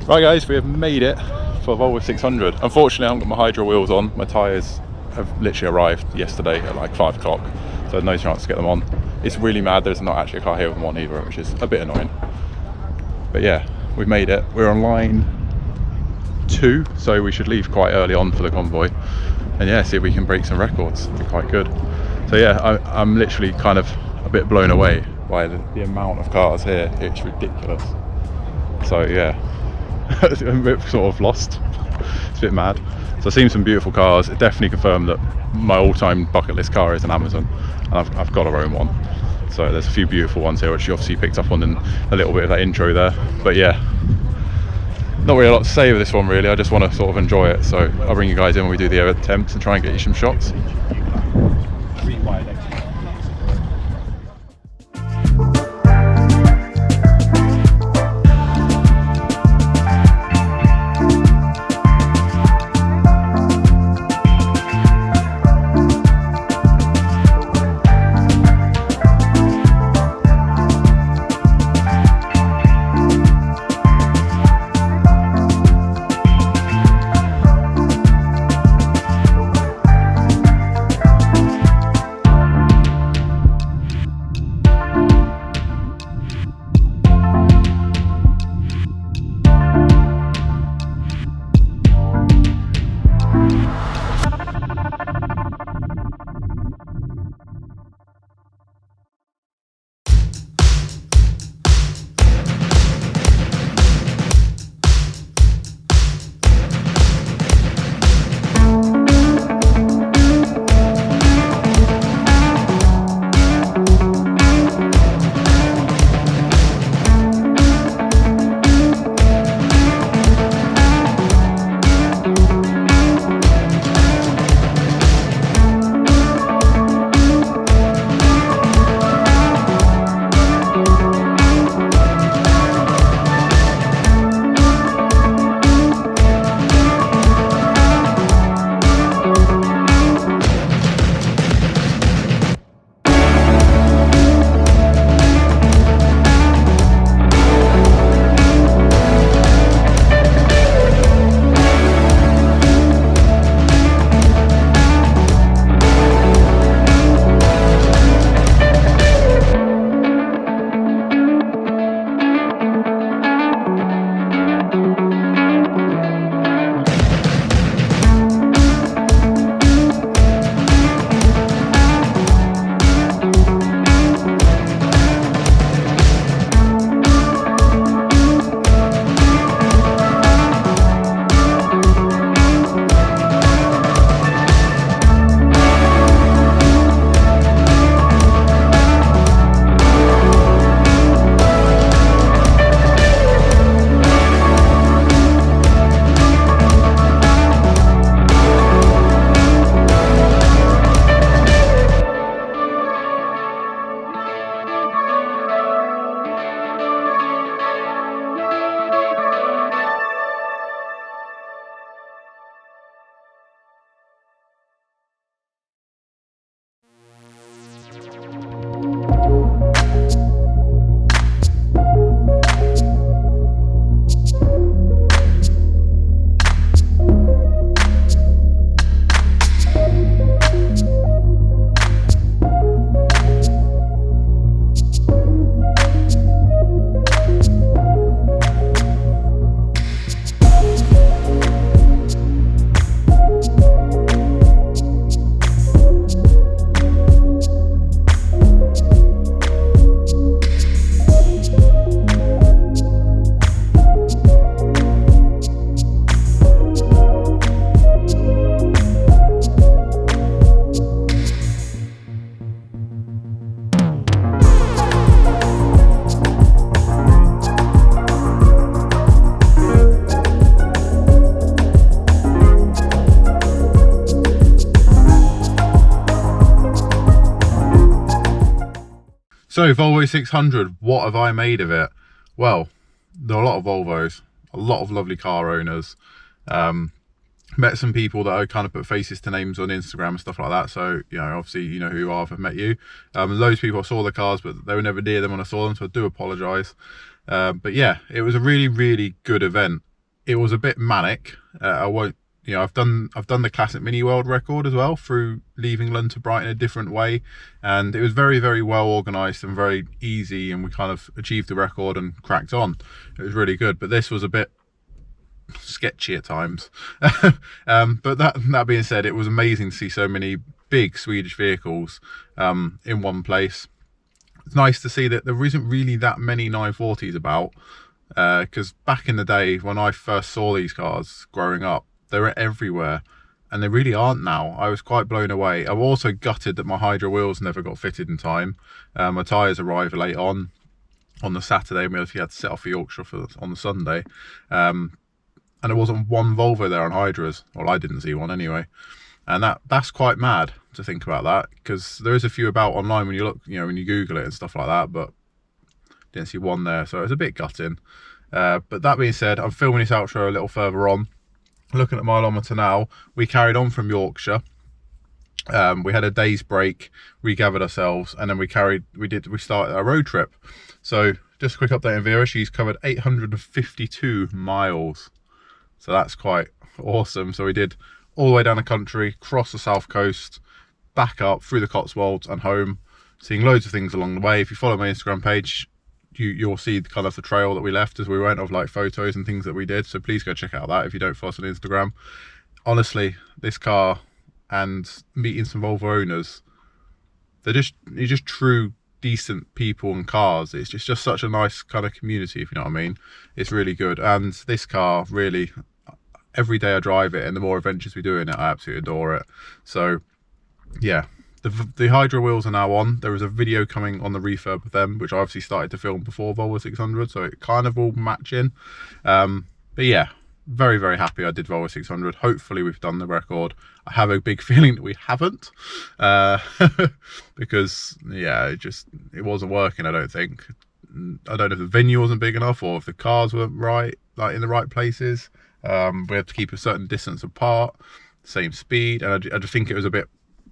Right guys, we have made it for Volvo 600. Unfortunately I haven't got my hydro wheels on. My tyres have literally arrived yesterday at like 5 o'clock, so there's no chance to get them on. It's really mad there's not actually a car here with them on either, which is a bit annoying. But yeah, we've made it. We're on line 2, so we should leave quite early on for the convoy. And yeah, see if we can break some records. It'd be quite good. So yeah, I'm literally kind of a bit blown away by the amount of cars here. It's ridiculous. So yeah, I'm a bit sort of lost. It's a bit mad. So I've seen some beautiful cars. It definitely confirmed that my all-time bucket list car is an Amazon, and I've got to own one. So there's a few beautiful ones here, which you obviously picked up on in a little bit of that intro there. But yeah, not really a lot to say with this one really. I just want to sort of enjoy it. So I'll bring you guys in when we do the attempts and try and get you some shots. So Volvo 600, what have I made of it? Well, there are a lot of Volvos, a lot of lovely car owners. Met some people that I kind of put faces to names on Instagram and stuff like that. So, you know, obviously you know who you are if I've met you. Loads of people, I saw the cars, but they were never near them when I saw them, so I do apologise. But yeah, it was a really, really good event. It was a bit manic. I won't, you know, I've done the classic mini world record as well through leaving London to Brighton a different way, and it was very, very well organised and very easy, and we kind of achieved the record and cracked on. It was really good, but this was a bit sketchy at times. But that being said, it was amazing to see so many big Swedish vehicles in one place. It's nice to see that there isn't really that many 940s about, because back in the day when I first saw these cars growing up, they were everywhere, and they really aren't now. I was quite blown away. I'm also gutted that my Hydra wheels never got fitted in time. My tyres arrived late on the Saturday, and we had to set off for Yorkshire on the Sunday. And there wasn't one Volvo there on Hydras. Well, I didn't see one anyway. And that's quite mad to think about that, because there is a few about online when you look, you know, when you Google it and stuff like that, but didn't see one there, so it was a bit gutting. But that being said, I'm filming this outro a little further on. Looking at mileometer now, we carried on from Yorkshire. We had a day's break, regathered ourselves, and then we started our road trip. So just a quick update on Vera. She's covered 852 miles. So that's quite awesome. So we did all the way down the country, across the south coast, back up through the Cotswolds and home, seeing loads of things along the way. If you follow my Instagram page, you'll see kind of the trail that we left as we went, of like photos and things that we did. So please go check out that if you don't follow us on Instagram. Honestly, this car and meeting some Volvo owners, they're just true decent people and cars. It's just such a nice kind of community, if you know what I mean. It's really good. And this car, really, every day I drive it and the more adventures we do in it, I absolutely adore it. So yeah, the Hydra wheels are now on. There is a video coming on the refurb of them, which I obviously started to film before Volvo 600, so it kind of all match in. But yeah, very, very happy I did Volvo 600. Hopefully we've done the record. I have a big feeling that we haven't, because yeah, it wasn't working, I don't think. I don't know if the venue wasn't big enough or if the cars weren't right, like in the right places. We had to keep a certain distance apart, same speed, and I just think it was a bit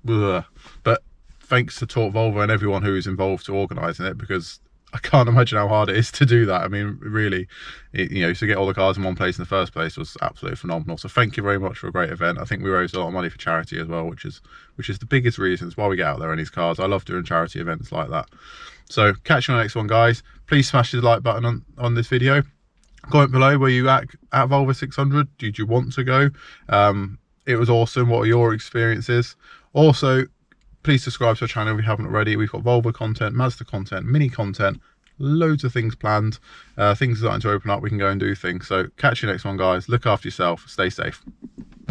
ugh. But thanks to Talk Volvo and everyone who is involved to organising it, because I can't imagine how hard it is to do that. I mean, really, you know, to get all the cars in one place in the first place was absolutely phenomenal. So thank you very much for a great event. I think we raised a lot of money for charity as well, which is the biggest reasons why we get out there in these cars. I love doing charity events like that. So catch you on the next one, guys. Please smash the like button on this video. Comment below, were you at Volvo 600? Did you want to go? It was awesome. What are your experiences? Also, please subscribe to our channel if you haven't already. We've got Volvo content, Mazda content, Mini content, loads of things planned. Things are starting to open up. We can go and do things. So catch you next one, guys. Look after yourself. Stay safe.